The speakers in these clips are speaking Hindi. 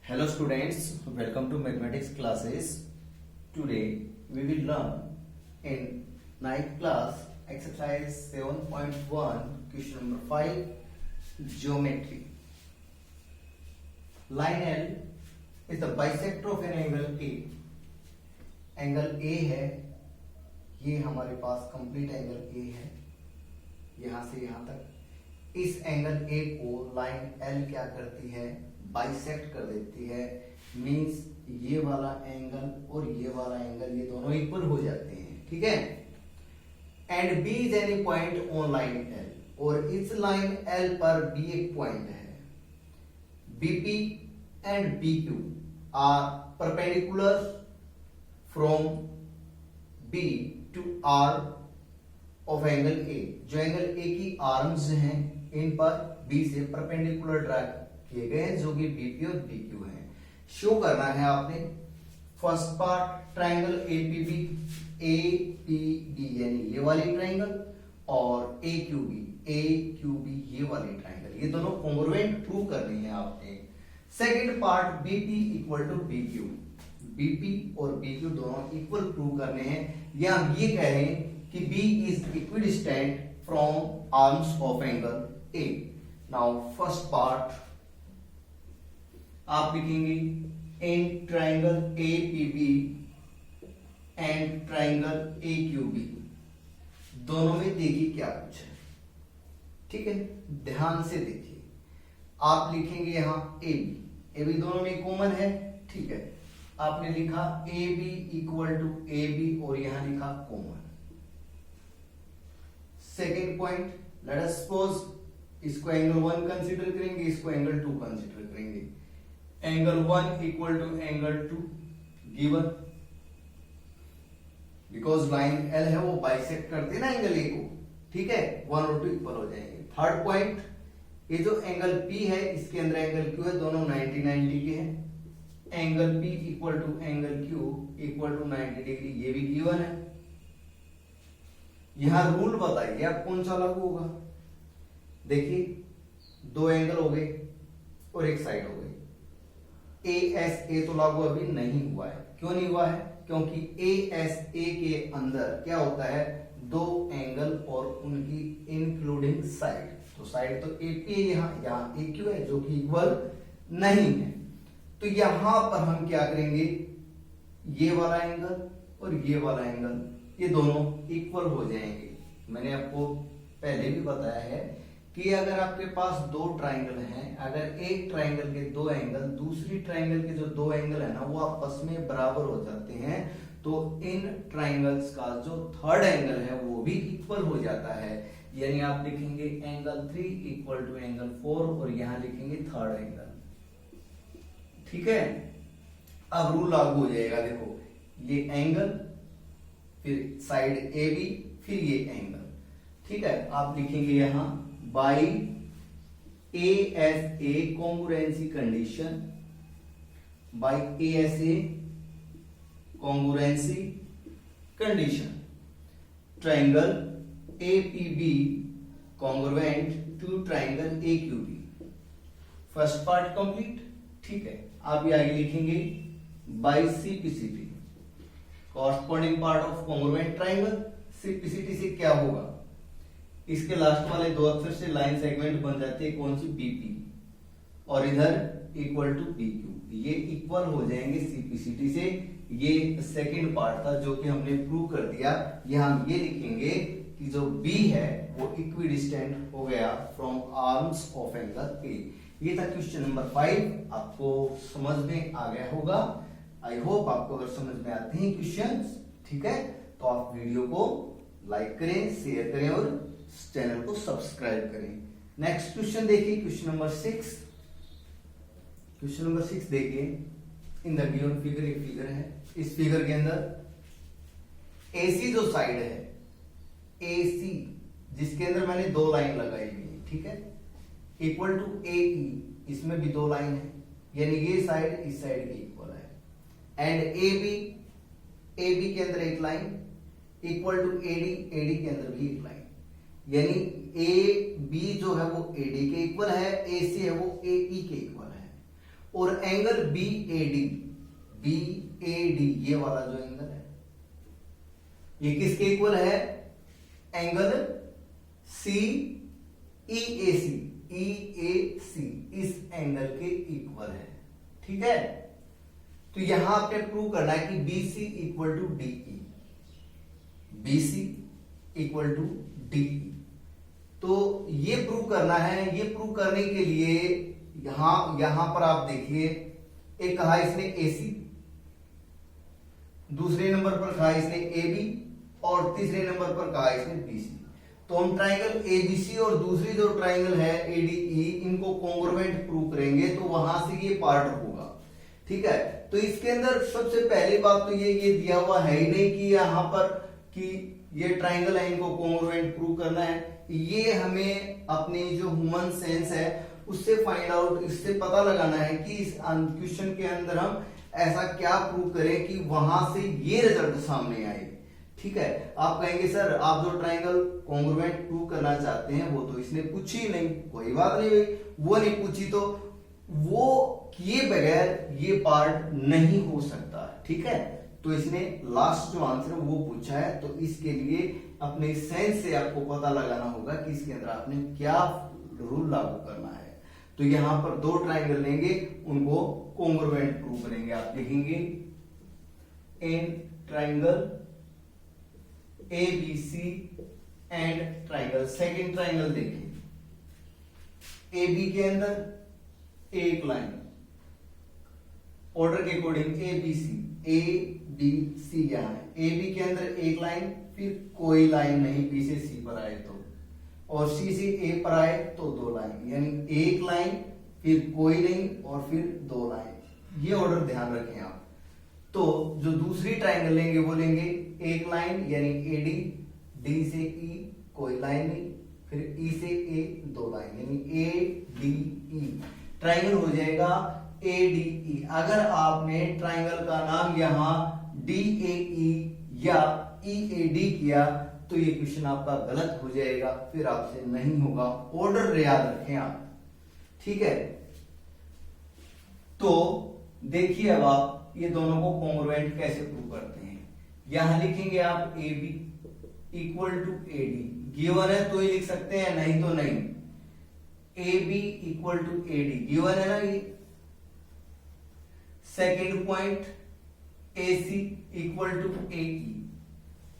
Hello students, welcome to mathematics classes. Today we will learn in ninth class exercise 7.1 question number 5 geometry. Line L is the bisector of an angle A. Angle A है, ये हमारे पास कंप्लीट एंगल A है, यहां से यहां तक। इस एंगल A को लाइन L क्या करती है, बाइसेक्ट कर देती है। मींस ये वाला एंगल और ये वाला एंगल ये दोनों इक्वल हो जाते हैं, ठीक है। And B is any point on line L, और इस लाइन L पर B एक पॉइंट है। BP and BQ are perpendicular from B to R of angle A। जो एंगल A की आर्म्स हैं इन पर B से परपेंडिकुलर ड्रा किए गए हैं, जो कि BP और BQ हैं। शो करना है आपने फर्स्ट पार्ट ट्राइंगल APB यानी ये वाली ट्राइंगल, और AQB ये वाली ट्राइंगल, ये दोनों कॉन्ग्रुएंट प्रूव करनी है आपने। Second part BP equal to BQ, BP और BQ दोनों इक्वल प्रूव करने हैं, या हम ये कह रहे हैं कि B is equidistant from arms of angle A। Now first part आप लिखेंगे in triangle APB and triangle AQB, दोनों में देखिए क्या कुछ है, ठीक है। ध्यान से देखिए, आप लिखेंगे यहां AB दोनों में कॉमन है, ठीक है। आपने लिखा AB इक्वल टू AB और यहां लिखा common. Second point, let us suppose इसको एंगल 1 कंसीडर करेंगे, इसको एंगल 2 कंसीडर करेंगे। Angle 1 equal to angle 2 given, because line L है वो बाइसेक्ट करते ना एंगल A को, ठीक है। 1 और 2 इक्वल हो जाएंगे। थर्ड पॉइंट, ये जो एंगल P है इसके अंदर एंगल Q है, दोनों 90 के हैं। Angle P equal to angle Q equal to 90 degree, ये भी गिवन है। यहां रूल बताइए आप कौन सा लागू होगा। देखिए दो एंगल हो गए और एक साइड हो गई। ASA तो लागू अभी नहीं हुआ है। क्यों नहीं हुआ है? क्योंकि ASA के अंदर क्या होता है, दो एंगल और उनकी इंक्लूडिंग साइड। तो साइड तो AP है, यहाँ AQ है जो कि इक्वल नहीं है। तो यहां पर हम क्या करेंगे, ये वाला एंगल और ये वाला एंगल ये दोनों इक्वल हो जाएंगे। मैंने आपको पहले भी बताया है कि अगर आपके पास दो ट्राइंगल हैं, अगर एक ट्राइंगल के दो एंगल दूसरी ट्राइंगल के जो दो एंगल है ना वो आपस में बराबर हो जाते हैं, तो इन ट्राइंगल्स का जो थर्ड एंगल है वो भी इक्वल हो जाता है। यानी आप लिखेंगे एंगल 3 इक्वल टू एंगल 4 और यहां लिखेंगे थर्ड एंगल, ठीक है। अब रूल लागू हो जाएगा। देखो ये एंगल, फिर साइड AB, फिर ये एंगल, ठीक है। आप लिखेंगे यहां by ASA congruency condition, by ASA congruency condition triangle APB congruent to triangle AQB। First part complete, ठीक है। आप ये आगे लिखेंगे by CPCT corresponding part of congruent triangle. CPCT से क्या होगा, इसके लास्ट वाले दो अक्षर से लाइन सेगमेंट बन जाते हैं, कौन सी, BP, और इधर इक्वल टू PQ, ये इक्वल हो जाएंगे CPCT से। ये सेकंड पार्ट था जो कि हमने प्रूव कर दिया। यहां हम ये लिखेंगे कि जो B है वो इक्विडिस्टेंट हो गया from arms of angle A। ये था क्वेश्चन नंबर 5। आपको समझ में आ गया होगा। आई होप आपको अगर समझ में आते हैं क्वेश्चंस, ठीक है, तो आप वीडियो को लाइक करें, शेयर करें और चैनल को सब्सक्राइब करें। नेक्स्ट क्वेश्चन देखिए, क्वेश्चन नंबर 6। क्वेश्चन नंबर 6 देखिए, इन द गिवन फिगर, एक फिगर है। इस फिगर के अंदर AC जो साइड है, AC जिसके अंदर मैंने दो लाइन लगाई हुई है, ठीक है, इक्वल टू AE, इसमें भी दो लाइन है, यानी ये साइड इस साइड की इक्वल है। एंड AB के अंदर एक लाइन इक्वल टू AD के अंदर भी एक लाइन, यानी AB जो है वो AD के इक्वल है, AC है वो AE के इक्वल है। और एंगल बी ए डी ये वाला जो एंगल है ये किसके इक्वल है? एंगल सी ई ए सी इस एंगल के इक्वल है। ठीक है, तो यहां आपने प्रूव करना है कि B C equal to D E, B C equal to D E. तो ये प्रूव करना है। ये प्रूव करने के लिए यहां पर आप देखिए, एक कहा इसने ए सी, दूसरे नंबर पर कहा इसने ए बी और तीसरे नंबर पर कहा इसने बी सी। तो हम ट्राइंगल एबीसी और दूसरी जो ट्राइंगल है एडीई इनको कॉन्ग्रुएंट प्रूव करेंगे, तो वहां से ये पार्ट होगा। ठीक है, तो इसके अंदर सबसे पहली बात तो ये दिया हुआ है ही नहीं कि यहां पर कि ये ट्राइंगल है इनको कॉन्ग्रुएंट प्रूव करना है। ये हमें अपनी जो ह्यूमन सेंस है उससे फाइंड आउट, इससे पता लगाना है कि इस क्वेश्चन के अंदर हम ऐसा क्या प्रूव करें कि वहां से ये रिजल्ट सामने आए। ठीक है, आप कहेंगे सर आप जो ट्राइंगल कॉन्ग्रुएंट प्रूव करना चाहते हैं वो तो इसने पूछी ही नहीं। कोई बात नहीं भाई, वो नहीं पूछी तो वो किए बगैर ये पार्ट नहीं हो सकता। ठीक है, तो इसने लास्ट जो आंसर है वो पूछा है, तो इसके लिए अपने सेंस से आपको पता लगाना होगा कि इसके अंदर आपने क्या रूल लागू करना है। तो यहां पर दो ट्राइंगल लेंगे, उनको कॉन्ग्रुएंट प्रूव करेंगे। आप लिखेंगे in triangle ABC and triangle. Second triangle देखिए, AB के अंदर एक लाइन ऑर्डर के अकॉर्डिंग ABC यहां है। AB के अंदर एक लाइन, फिर कोई लाइन नहीं B से C पर आए तो, और C से A पर आए तो दो लाइन, यानी एक लाइन फिर कोई नहीं और फिर दो लाइन। ये ऑर्डर ध्यान रखें आप। तो जो दूसरी ट्राइंगल लेंगे वो लेंगे एक लाइन यानी AD, D से E कोई लाइन नहीं, फिर E से A दो लाइन यानी ADE। ट्राइंगल हो जाएगा ADE। अगर आपने ट्राइंगल का नाम यहां DAE या EAD किया तो ये क्वेश्चन आपका गलत हो जाएगा, फिर आपसे नहीं होगा। ऑर्डर याद रखें आप। ठीक है, तो देखिए अब आप ये दोनों को कॉन्ग्रुएंट कैसे प्रूव करते हैं। यहां लिखेंगे आप AB equal to AD, given है तो ही लिख सकते हैं, नहीं तो नहीं। AB equal to AD given है ना ये। Second point AC equal to AE,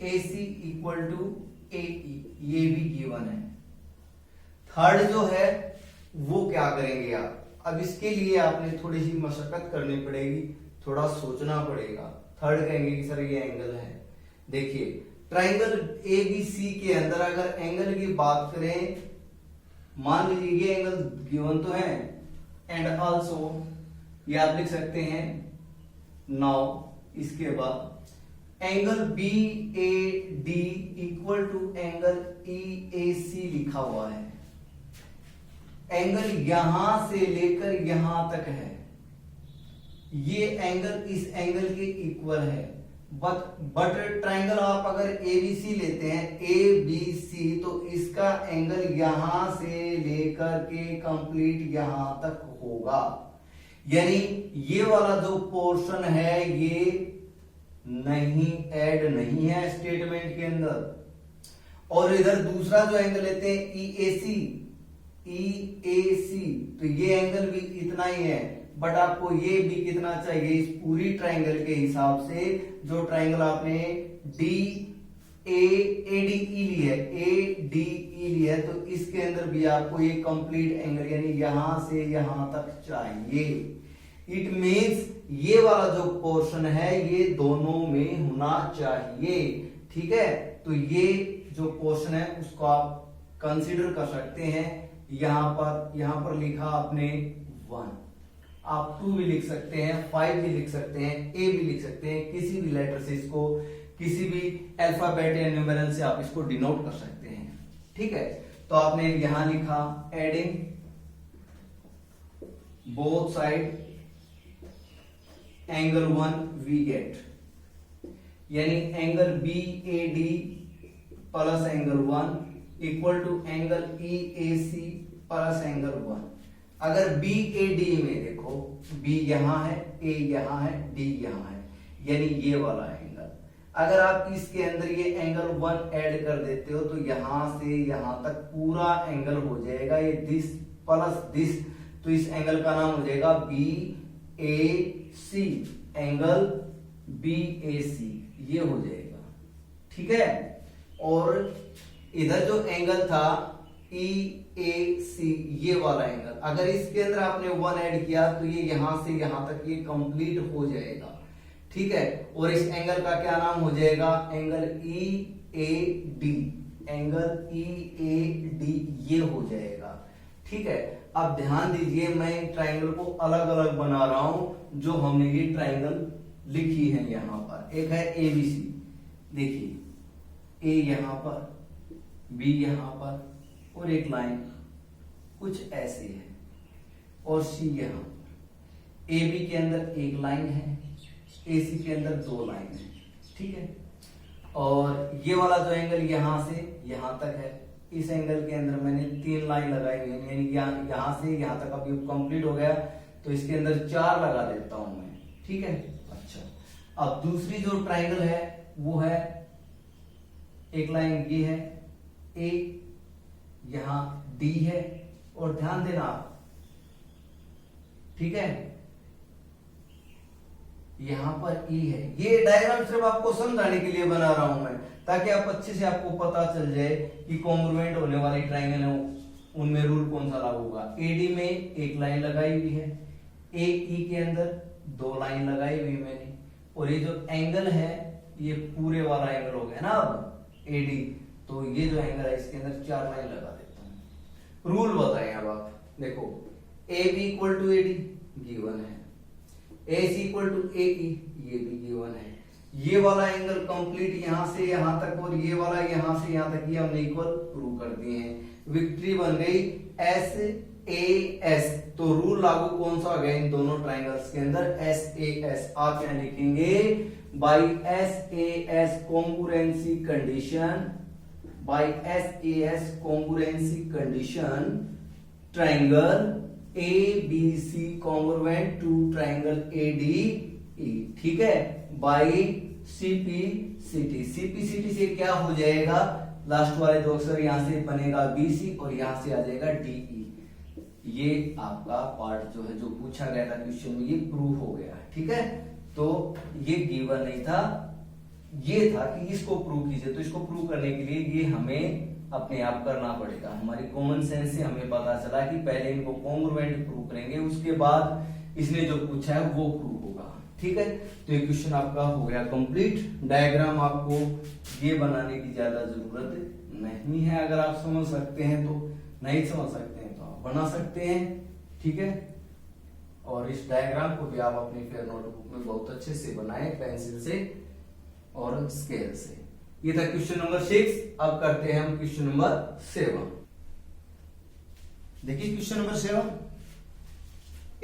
AC equal to AE ये भी गिवन है। थर्ड जो है वो क्या करेंगे आप, अब इसके लिए आपने थोड़ी सी मशक्कत करनी पड़ेगी, थोड़ा सोचना पड़ेगा। थर्ड कहेंगे कि सर ये एंगल है। देखिए ट्राइंगल ABC के अंदर अगर एंगल की बात करें, मान लीजिए ये एंगल गिवन तो है, एंड आल्सो ये आप लिख सकते हैं। नाउ इसके बाद angle BAD equal to angle EAC लिखा हुआ है। एंगल यहां से लेकर यहां तक है, ये एंगल इस एंगल के इक्वल है। बट ट्राइंगल आप अगर ABC लेते हैं ABC, तो इसका एंगल यहां से लेकर के कंप्लीट यहां तक होगा, यानी ये वाला जो पोर्शन है ये नहीं ऐड नहीं है स्टेटमेंट के अंदर। और इधर दूसरा जो एंगल लेते हैं EAC, तो ये एंगल भी इतना ही है, बट आपको ये भी कितना चाहिए इस पूरी ट्राइंगल के हिसाब से। जो ट्राइंगल आपने ADE ली है, तो इसके अंदर भी आपको ये कंप्लीट एंगल यानी यहां से यहां तक चाहिए। इट मीन्स ये वाला जो पोर्शन है ये दोनों में होना चाहिए। ठीक है, तो ये जो पोर्शन है उसको आप कंसीडर कर सकते हैं। यहां पर लिखा आपने 1, आप 2 भी लिख सकते हैं, 5 भी लिख सकते हैं, A भी लिख सकते हैं, किसी भी लेटर से इसको, किसी भी अल्फाबेट या न्यूमेरल से आप इसको डिनोट कर सकते हैं। ठीक है, तो आपने यहां लिखा adding both side angle 1 we get, यानी angle BAD plus angle 1 equal to angle EAC plus angle 1। अगर बी ए डी में देखो, बी यहां है, ए यहां है, डी यहां है, यानी ये वाला एंगल, अगर आप इसके अंदर ये एंगल 1 ऐड कर देते हो तो यहां से यहां तक पूरा एंगल हो जाएगा ये दिस प्लस दिस, तो इस एंगल का नाम हो जाएगा बी ए सी, एंगल बी ए सी, ये हो जाएगा। ठीक है, और इधर जो एंगल था ई ए सी, ये वाला एंगल, अगर इसके अंदर आपने 1 ऐड किया तो ये यहां से यहां तक ये कंप्लीट हो जाएगा। ठीक है, और इस एंगल का क्या नाम हो जाएगा, एंगल ई ए डी, एंगल ई ए डी, ये हो जाएगा। ठीक है, अब ध्यान दीजिए मैं ट्राइंगल को अलग अलग बना रहा हूं, जो हमने ये ट्राइंगल लिखी है यहां पर। एक है ए बी सी, देखिए ए यहां पर, बी यहां पर, और एक लाइन कुछ ऐसे है, और सी यहां पर। ए बी के अंदर एक लाइन है, ए सी के अंदर 2 लाइन है। ठीक है, और ये वाला जो एंगल यहां से यहां तक है, इस एंगल के अंदर मैंने 3 लाइन लगाई हुई है, यानी यहां से यहां तक अब ये कंप्लीट हो गया, तो इसके अंदर 4 लगा देता हूं मैं। ठीक है, अच्छा, अब दूसरी जो ट्राइंगल है वो है, एक लाइन ये है ए, यहां डी है, और ध्यान देना आप, ठीक है, यहां पर ई है। ये डायग्राम सिर्फ आपको समझाने के लिए बना रहा हूं मैं, ताकि आप अच्छे से आपको पता चल जाए कि कॉन्ग्रुएंट होने वाले ट्राइंगल है उनमें रूल कौन सा लागू होगा। एडी में एक लाइन लगाई हुई है, ए ई के अंदर 2 लाइन लगाई हुई मैंने, और ये जो एंगल है ये पूरे वाला एंगल हो गया ना अब एडी, तो ये जो एंगल है इसके अंदर 4 लाइन लगा देता हूं। रूल बताएं अब आप, देखो A B equal to A D given है, ए सी इक्वल टू ए ई, ये भी गिवन है। ये वाला एंगल कंप्लीट यहां से यहां तक, और ये वाला यहां से यहां तक, ये हमने इक्वल प्रूव कर दिए हैं। विक्ट्री बन गई एस ए एस, तो रूल लागू कौन सा हो गया इन दोनों ट्राइंगल्स के अंदर, एस ए एस। आप यहां लिखेंगे by S A S congruency condition, by S A S congruency condition triangle A B C congruent to triangle A D E. ठीक है, बाई सीपीसीटी, सीपीसीटी से क्या हो जाएगा, लास्ट वाले 2 अक्षर यहां से बनेगा बीसी, और यहां से आ जाएगा डीई। ये आपका पार्ट जो है, जो पूछा गया था क्वेश्चन में, ये प्रूव हो गया। ठीक है, तो ये गिवन नहीं था, ये था कि इसको प्रूव कीजिए। तो इसको प्रूव करने के लिए ये हमें अपने आप करना पड़ेगा। हमारी कॉमन सेंस से हमें पता चला कि पहले इनको कॉन्ग्रुएंट प्रूव करेंगे, उसके बाद इसने जो पूछा है वो प्रूव होगा। ठीक है, तो ये क्वेश्चन आपका हो गया कंप्लीट। डायग्राम आपको ये बनाने की ज्यादा जरूरत नहीं है, अगर आप समझ सकते हैं तो, नहीं समझ सकते हैं तो आप बना सकते हैं। ठीक है, और इस डायग्राम को भी आप अपनी फेयर नोटबुक में बहुत अच्छे से बनाएं, पेंसिल से और स्केल से। ये था क्वेश्चन नंबर 6। अब करते हैं हम क्वेश्चन नंबर 7। देखिए question number 7,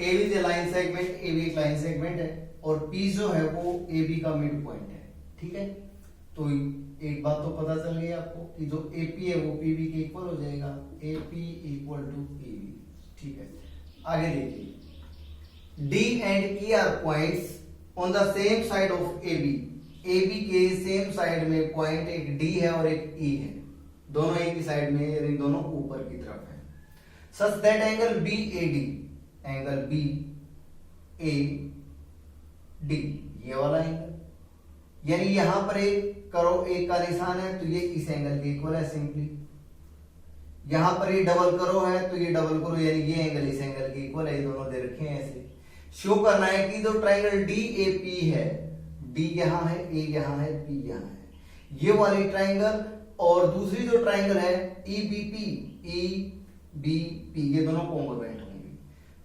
A B line segment, A B एक लाइन सेगमेंट है, और पी जो है वो ए बी का मिड पॉइंट है। ठीक है, तो एक बात तो पता चल गई आपको कि जो ए पी है वो पी बी के इक्वल हो जाएगा, A P equal to A B. ठीक है, आगे देखिए, D and E are points on the same side of A B, A B के सेम साइड में पॉइंट एक डी है और एक ई है, दोनों एक ही साइड में, यानी दोनों ऊपर की तरफ है। Such that angle B A D, angle B A D, ये वाला एंगल, यानी यहां पर एक करो एक का निशान है तो ये इस एंगल के इक्वल है सिंपली, यहां पर ये डबल करो है तो ये डबल करो, यानी ये एंगल इस एंगल के इक्वल है, ये दोनों दे रखे हैं ऐसे। शो करना है कि जो ट्राइंगल डी ए पी है, डी यहां है, ए यहां है, पी यहां है, ये वाली ट्राइंगल, और दूसरी जो ट्राइंगल है E B P, E B P, ये दोनों कॉन्ग्रुएंट होंगे।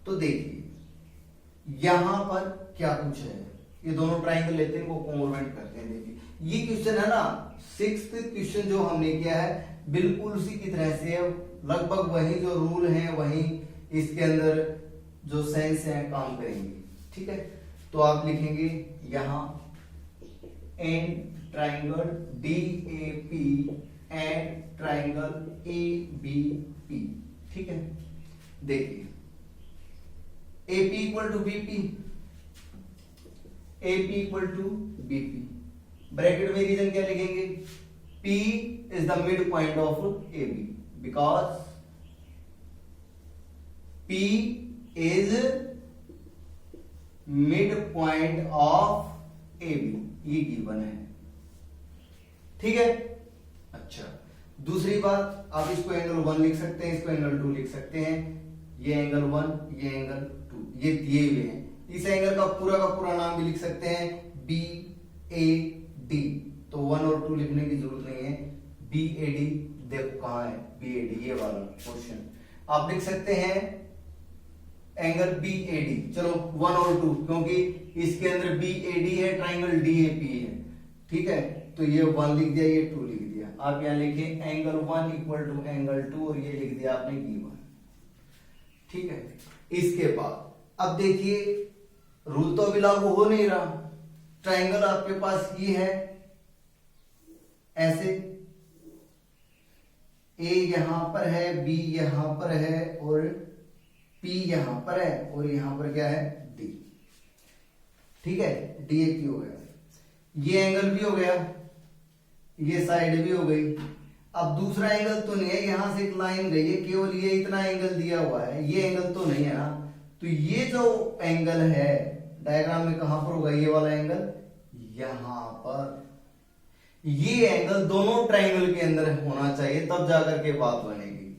तो देखिए यहां पर क्या कुछ है, ये दोनों ट्राइंगल लेते हैं, इनको कॉन्ग्रुएंट करते हैं। देखिए ये क्वेश्चन है ना, 6th क्वेश्चन जो हमने किया है बिल्कुल उसी की तरह से, लगभग वही जो रूल हैं वही इसके अंदर जो सेंस है काम करेंगे। ठीक है, तो आप लिखेंगे यहां and triangle D A P and triangle A B P. ठीक है, देखिए AP equal to BP, AP equal to BP, bracket में रीजन क्या लिखेंगे, P is the mid point of AB because P is mid point of AB, ये गिवन है, ठीक है। अच्छा, दूसरी बात, आप इसको एंगल 1 लिख सकते हैं, इसको एंगल 2 लिख सकते हैं, ये एंगल 1, ये एंगल 2, ये दिए हुए हैं। इस एंगल का पूरा नाम भी लिख सकते हैं BAD, तो 1 और 2 लिखने की जरूरत नहीं है, BAD देखो कहां है, BAD ये वाला क्वेश्चन आप लिख सकते हैं एंगल BAD, चलो 1 और 2, क्योंकि इसके अंदर BAD है, ट्राइंगल DAP है, ठीक है, तो ये 1 लिख दिया, ये 2 लिख दिया। आप यहां लिखे एंगल 1 इक्वल टू एंगल 2 और ये लिख दिया आपने गिवन, ठीक है। इसके बाद अब देखिए रूल तो अभी लागू हो नहीं रहा, ट्राइंगल आपके पास ये है ऐसे, A यहां पर है, B यहां पर है और P यहां पर है और यहां पर क्या है D, ठीक है, DAP हो गया, ये एंगल भी हो गया, ये साइड भी हो गई। अब दूसरा एंगल तो नहीं है, यहां से एक लाइन गई है, केवल ये इतना एंगल दिया हुआ है, ये एंगल तो नहीं है ना, तो ये जो एंगल है डायग्राम में कहां पर होगा, ये वाला एंगल यहां पर, ये एंगल दोनों ट्राइंगल के अंदर होना चाहिए, तब जाकर के बात बनेगी।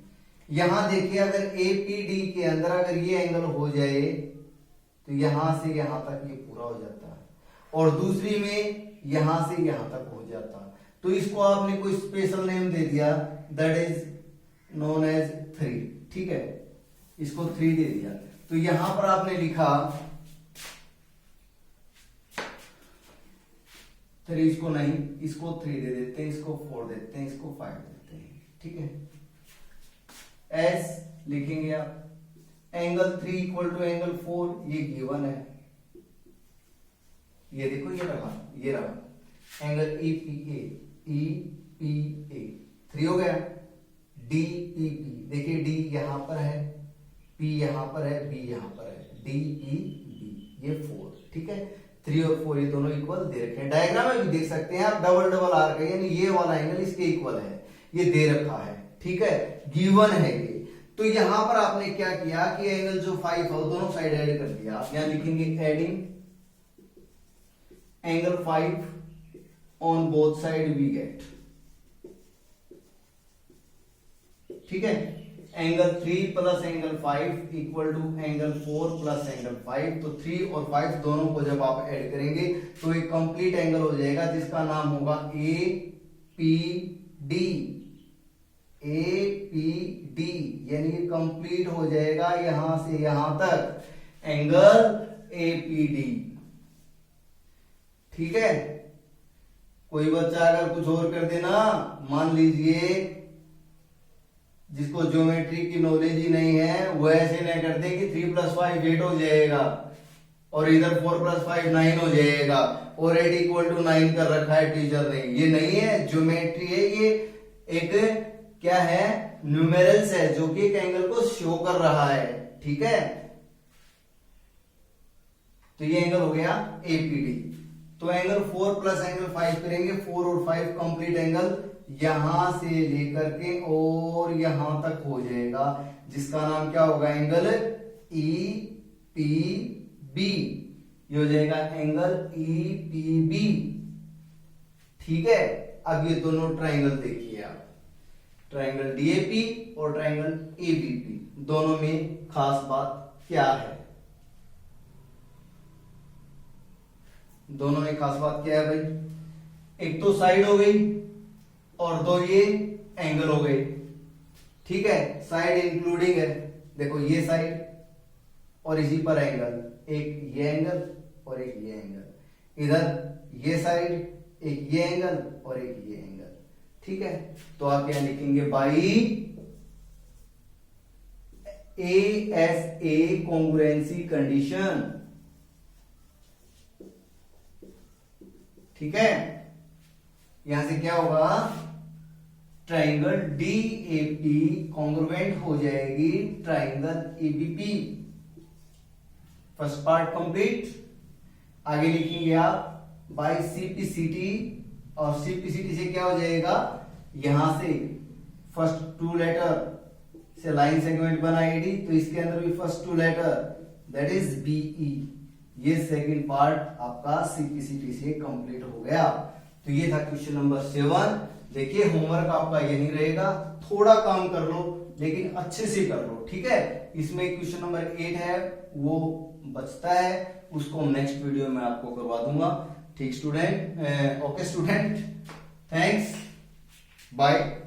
यहां देखिए अगर APD के अंदर अगर ये एंगल हो जाए तो यहां से यहां तक ये पूरा हो जाता है, और दूसरी में यहां से यहां तक हो जाता, तो इसको आपने कोई स्पेशल नेम दे दिया, दैट इज नोन एज 3, ठीक है, इसको 3 दे दिया। तो यहां पर आपने लिखा 3, इसको नहीं, इसको 3 दे देते हैं, इसको 4 देते हैं, इसको 5 देते हैं, ठीक है। एस लिखेंगे आप, एंगल 3 इक्वल टू एंगल 4, ये गिवन है, ये देखो ये रहा एंगल EPA, EPA 3 हो गया। DPP देखिए, D यहां पर है, P यहां पर है, B यहां पर है, DEB ये 4, ठीक है, 3 और 4 ये दोनों इक्वल दे रखे हैं। डायग्राम में भी देख सकते हैं आप, डबल डबल आर्क है, यानी ये वाला एंगल इसके इक्वल है, ये दे रखा है, ठीक है, गिवन है ये। तो यहां पर आपने क्या किया कि एंगल जो 5 है दोनों साइड ऐड कर दिया, आप यहां लिखेंगे adding angle 5 on both side we get, ठीक है, angle 3 plus angle 5 equal to angle 4 plus angle 5, तो 3 और 5 दोनों को जब आप ऐड करेंगे तो एक कंप्लीट एंगल हो जाएगा जिसका नाम होगा APD, APD यानी ये कंप्लीट हो जाएगा यहां से यहां तक एंगल APD, ठीक है। कोई बच्चा अगर कुछ और कर देना, मान लीजिए जिसको ज्योमेट्री की नॉलेज ही नहीं है वो ऐसे न कर दे कि 3 + 5 8 हो जाएगा और इधर 4 + 5 9 हो जाएगा और 8 इक्वल टू 9 कर रखा है टीचर ने, ये नहीं है, ज्योमेट्री है, ये एक क्या है, न्यूमेरल्स है जो कि एक एंगल को शो कर रहा है, ठीक है। तो ये एंगल हो गया APD। तो एंगल 4 प्लस एंगल 5 करेंगे, 4 और 5 कंप्लीट एंगल यहां से लेकर के और यहां तक हो जाएगा, जिसका नाम क्या होगा, एंगल EPB, ये हो जाएगा एंगल EPB, ठीक है। अब ये दोनों ट्राइंगल देखिए आप, ट्राइंगल DAP और ट्राइंगल ABP, दोनों में खास बात क्या है, दोनों में खास बात क्या है भाई, एक तो साइड हो गई और दो ये एंगल हो गए, ठीक है, साइड इंक्लूडिंग है, देखो ये साइड और इसी पर एंगल, एक ये एंगल और एक ये एंगल, इधर ये साइड, एक ये एंगल और एक ये एंगल, ठीक है। तो आप यहां लिखेंगे बाई ASA कॉन्ग्रुएंसी कंडीशन, ठीक है। यहां से क्या होगा, ट्राइंगल DAP कॉन्ग्रुएंट हो जाएगी triangle ABP, first part complete. आगे लिखेंगे आप बाय सीपीसीटी, और सीपीसीटी से क्या हो जाएगा, यहां से फर्स्ट टू लेटर से लाइन सेगमेंट बना एडी, तो इसके अंदर भी first two letter that is BE. ये सेकंड पार्ट आपका सीपीसीटी से कंप्लीट हो गया। तो ये था क्वेश्चन नंबर 7। देखिए होमवर्क आपका ये नहीं रहेगा, थोड़ा काम कर लो लेकिन अच्छे से कर लो, ठीक है। इसमें क्वेश्चन नंबर 8 है वो बचता है, उसको नेक्स्ट वीडियो में आपको करवा दूंगा, ठीक student. Okay student, thanks, bye.